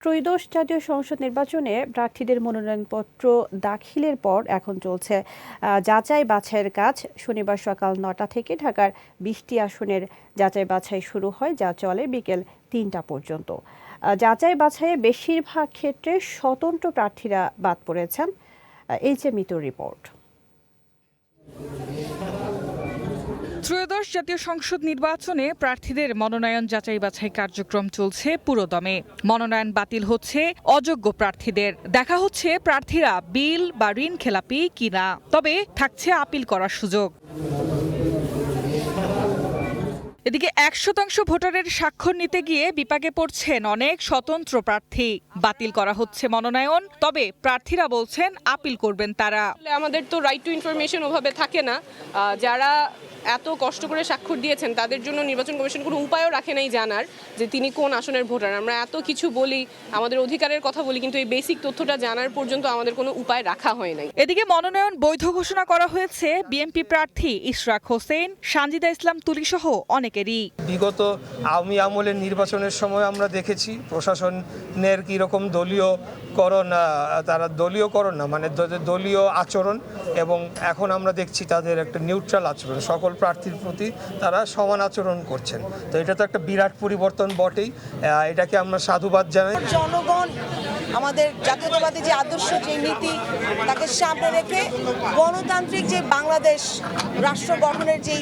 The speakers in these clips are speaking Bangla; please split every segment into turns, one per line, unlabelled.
ত্রয়োদশ জাতীয় সংসদ নির্বাচনে প্রার্থীদের মনোনয়নপত্র দাখিলের পর এখন চলছে যাচাই বাছাইয়ের কাজ। শনিবার সকাল ৯টা থেকে ঢাকার ২০টি আসনের যাচাই বাছাই শুরু হয়, যা চলে বিকেল ৩টা পর্যন্ত। যাচাই বাছাইয়ে বেশিরভাগ ক্ষেত্রে স্বতন্ত্র প্রার্থীরা বাদ পড়েছেন। মিতুর রিপোর্ট।
ত্রয়োদশ জাতীয় সংসদ নির্বাচনে প্রার্থীদের মনোনয়ন যাচাই বাছাই কার্যক্রম চলছে পুরোদমে। মনোনয়ন বাতিল হচ্ছে অযোগ্য প্রার্থীদের, দেখা হচ্ছে প্রার্থীরা বিল বা ঋণ খেলাপি কিনা, তবে থাকছে আপিল করার সুযোগ। এদিকে ১০০% ভোটারের স্বাক্ষর নিতে গিয়ে বিপাকে পড়ছেন অনেক স্বতন্ত্র প্রার্থী। বাতিল করা হচ্ছে মনোনয়ন, তবে প্রার্থীরা বলছেন আপিল করবেন তারা।
আমাদের তো রাইট টু ইনফরমেশন ওভাবে থাকে না। যারা এত কষ্ট করে স্বাক্ষর দিয়েছেন তাদের জন্য নির্বাচন কমিশন কোনো উপায়ও রাখে নাই জানার যে তিনি কোন আসনের ভোটার। আমরা এত কিছু বলি, আমাদের অধিকারের কথা বলি, কিন্তু এই বেসিক তথ্যটা জানার পর্যন্ত আমাদের কোনো উপায় রাখা হয় নাই।
এদিকে মনোনয়ন বৈধ ঘোষণা করা হয়েছে বিএনপি প্রার্থী ইশরাক হোসেন, সানজিদা ইসলাম তুলি সহ অনেকেরই।
বিগত আওয়ামী আমলের নির্বাচনের সময় আমরা দেখেছি প্রশাসনের কীরকম দলীয়করণ না মানে দলীয় আচরণ, এবং এখন আমরা দেখছি তাদের একটা নিউট্রাল আচরণ, সকল প্রার্থীর প্রতি তারা সমান আচরণ করছেন। তো এটা তো একটা বিরাট পরিবর্তন বটেই, এটাকে আমরা সাধুবাদ জানাই।
জনগণ আমাদের জাতীয়তাবাদী যে আদর্শ, যে নীতি, তাকে সামনে রেখে গণতান্ত্রিক যে বাংলাদেশ রাষ্ট্র গঠনের যেই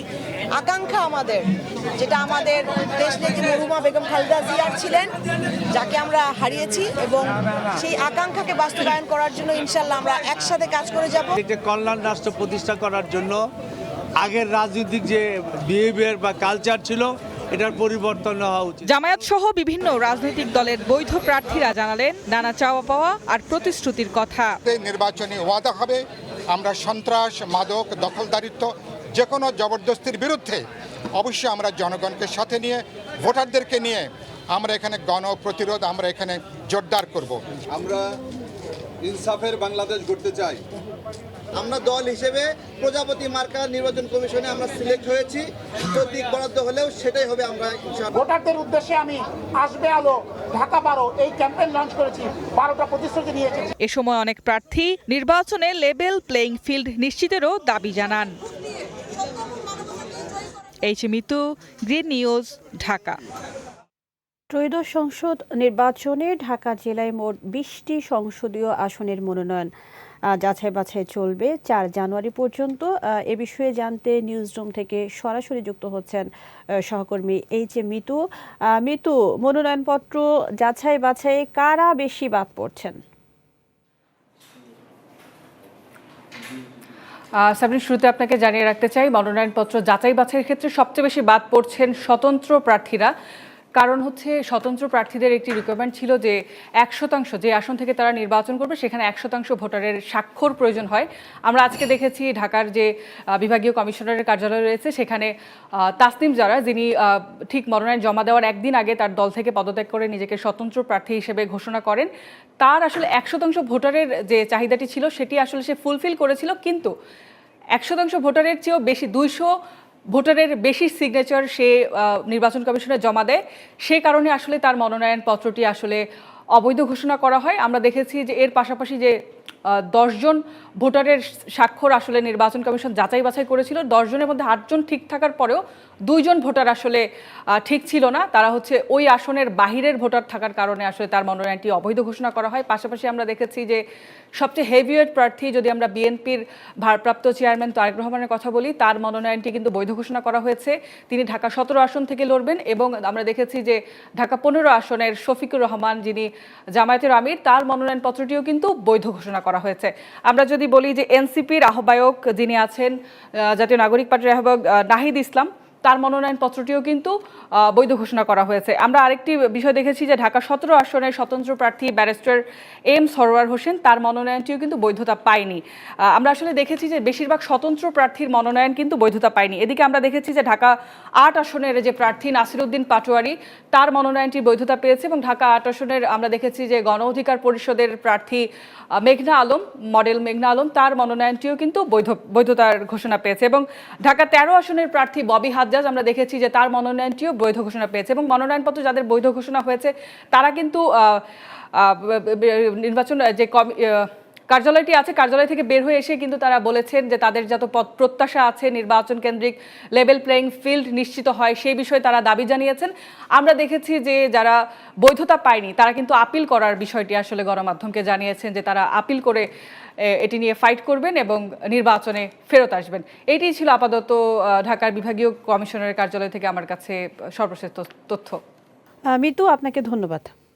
আকাঙ্ক্ষা আমাদের, যেটা আমাদের দেশনেত্রী মরহুমা বেগম খালেদা জিয়ার ছিলেন, যাকে আমরা হারিয়েছি, এবং সেই আকাঙ্ক্ষাকে বাস্তবায়ন করার জন্য ইনশাল্লাহ আমরা একসাথে কাজ করে যাব।
একটা কল্যাণ রাষ্ট্র প্রতিষ্ঠা করার জন্য আগের রাজনৈতিক যে বিহেভিয়ার বা কালচার ছিল, এটার পরিবর্তন হওয়া উচিত।
জামায়াত সহ বিভিন্ন রাজনৈতিক দলের বৈধ প্রার্থীরা জানালেন নানা চাওয়া পাওয়া আর প্রতিশ্রুতির কথা।
নির্বাচনী ওয়াদা হবে, আমরা সন্ত্রাস, মাদক, দখলদারিত্ব, যে কোনো জবরদস্তির বিরুদ্ধে অবশ্যই আমরা জনগণকে সাথে নিয়ে, ভোটারদেরকে নিয়ে আমরা এখানে গণপ্রতিরোধ আমরা এখানে জোরদার করব।
আমরা ইনসাফের বাংলাদেশ গড়তে চাই। আমরা দল হিসেবে প্রজাপতি মার্কা নির্বাচন কমিশনে আমরা সিলেক্ট হয়েছি, প্রতীক বরাদ্দ হলেও সেটাই হবে। আমরা
ভোটারদের উদ্দেশ্যে আমি আসবে আলো ঢাকা 12 এই ক্যাম্পেইন লঞ্চ করেছি, 12টা প্রতিশ্রুতি দিয়েছি।
এ সময় অনেক প্রার্থী নির্বাচনে লেভেল প্লেইং ফিল্ড নিশ্চিতেরও দাবি জানান। Mitu, green news, Dhaka.
ত্রয়োদশ সংসদ নির্বাচনে ঢাকা জেলায় মোট 20টি সংসদীয় আসনের মনোনয়ন যাচাই বাছাই চলবে 4 জানুয়ারি পর্যন্ত। এ বিষয়ে জানতে নিউজরুম থেকে সরাসরি যুক্ত হচ্ছেন সহকর্মী মিতু, মনোনয়নপত্র যাচাই বাছাইয়ে কারা বেশি বাদ পড়ছেন?
সাবরিন, শুরুতে আপনাকে জানিয়ে রাখতে চাই, মনোনয়নপত্র যাচাই বাছাইয়ের ক্ষেত্রে সবচেয়ে বেশি বাদ পড়ছেন স্বতন্ত্র প্রার্থীরা। কারণ হচ্ছে স্বতন্ত্র প্রার্থীদের একটি রিকোয়ারমেন্ট ছিল যে 100% যে আসন থেকে তারা নির্বাচন করবে সেখানে 100% ভোটারের স্বাক্ষর প্রয়োজন হয়। আমরা আজকে দেখেছি ঢাকার যে বিভাগীয় কমিশনারের কার্যালয় রয়েছে, সেখানে তাসনিম জারা, যিনি ঠিক মনোনয়ন জমা দেওয়ার একদিন আগে তার দল থেকে পদত্যাগ করে নিজেকে স্বতন্ত্র প্রার্থী হিসেবে ঘোষণা করেন, তার আসলে 100% ভোটারের যে চাহিদাটি ছিল সেটি আসলে সে ফুলফিল করেছিল, কিন্তু 100% ভোটারের চেয়েও বেশি 200 ভোটারের বেশি সিগনেচার সে নির্বাচন কমিশনে জমা দেয়। সে কারণে আসলে তার মনোনয়ন পত্রটি আসলে অবৈধ ঘোষণা করা হয়। আমরা দেখেছি যে এর পাশাপাশি যে 10 জন ভোটারের স্বাক্ষর আসলে নির্বাচন কমিশন যাচাই বাছাই করেছিল, 10 জনের মধ্যে 8 জন ঠিক থাকার পরেও 2 জন ভোটার আসলে ঠিক ছিল না, তারা হচ্ছে ওই আসনের বাহিরের ভোটার থাকার কারণে আসলে তার মনোনয়নটি অবৈধ ঘোষণা করা হয়। পাশাপাশি আমরা দেখেছি যে সবচেয়ে হেভিওয়েট প্রার্থী, যদি আমরা বিএনপির ভারপ্রাপ্ত চেয়ারম্যান তারেক রহমানের কথা বলি, তার মনোনয়নটি কিন্তু বৈধ ঘোষণা করা হয়েছে। তিনি ঢাকা 17 আসন থেকে লড়বেন, এবং আমরা দেখেছি যে ঢাকা 15 আসনের শফিকুর রহমান, যিনি জামায়াতের আমির, তার মনোনয়নপত্রটিও কিন্তু বৈধ ঘোষণা করা হয়েছে। আমরা যদি বলি যে এনসিপির আহ্বায়ক যিনি আছেন, জাতীয় নাগরিক পার্টির আহ্বায়ক নাহিদ ইসলাম, তার মনোনয়নপত্রটিও কিন্তু বৈধ ঘোষণা করা হয়েছে। আমরা আরেকটি বিষয় দেখেছি যে ঢাকা 17 আসনের স্বতন্ত্র প্রার্থী ব্যারিস্টার এম সরওয়ার হোসেন, তার মনোনয়নটিও কিন্তু বৈধতা পায়নি। আমরা আসলে দেখেছি যে বেশিরভাগ স্বতন্ত্র প্রার্থীর মনোনয়ন কিন্তু বৈধতা পায়নি। এদিকে আমরা দেখেছি যে ঢাকা 8 আসনের যে প্রার্থী নাসিরউদ্দিন পাটোয়ারি, তার মনোনয়নটি বৈধতা পেয়েছে, এবং ঢাকা 8 আসনের আমরা দেখেছি যে গণ অধিকার পরিষদের প্রার্থী মেঘনা আলম, মডেল মেঘনা আলম, তার মনোনয়নটিও কিন্তু বৈধতার ঘোষণা পেয়েছে। এবং ঢাকা 13 আসনের প্রার্থী ববি হাদ সাজ্জাদ আমরা দেখেছি যে তার মনোনয়নটিও বৈধ ঘোষণা পেয়েছে এবং মনোনয়নপত্র যাদের বৈধ ঘোষণা হয়েছে তারা কিন্তু নির্বাচন যে কার্যালয়টি আছে কার্যালয় থেকে বের হয়ে এসে কিন্তু তারা বলেছেন যে তাদের যত প্রত্যাশা আছে নির্বাচন কেন্দ্রিক লেভেল প্লেইং ফিল্ড নিশ্চিত হয় সেই বিষয়ে তারা দাবি জানিয়েছেন। আমরা দেখেছি যে যারা বৈধতা পায়নি তারা কিন্তু আপিল করার বিষয়টি আসলে গণমাধ্যমকে জানিয়েছেন যে তারা আপিল করে এটি নিয়ে ফাইট করবেন এবং নির্বাচনে ফেরত আসবেন। এটি ছিল আপাতত ঢাকার বিভাগীয় কমিশনারের কার্যালয় থেকে আমার কাছে সর্বশেষ তথ্য।
মিতু, আপনাকে ধন্যবাদ।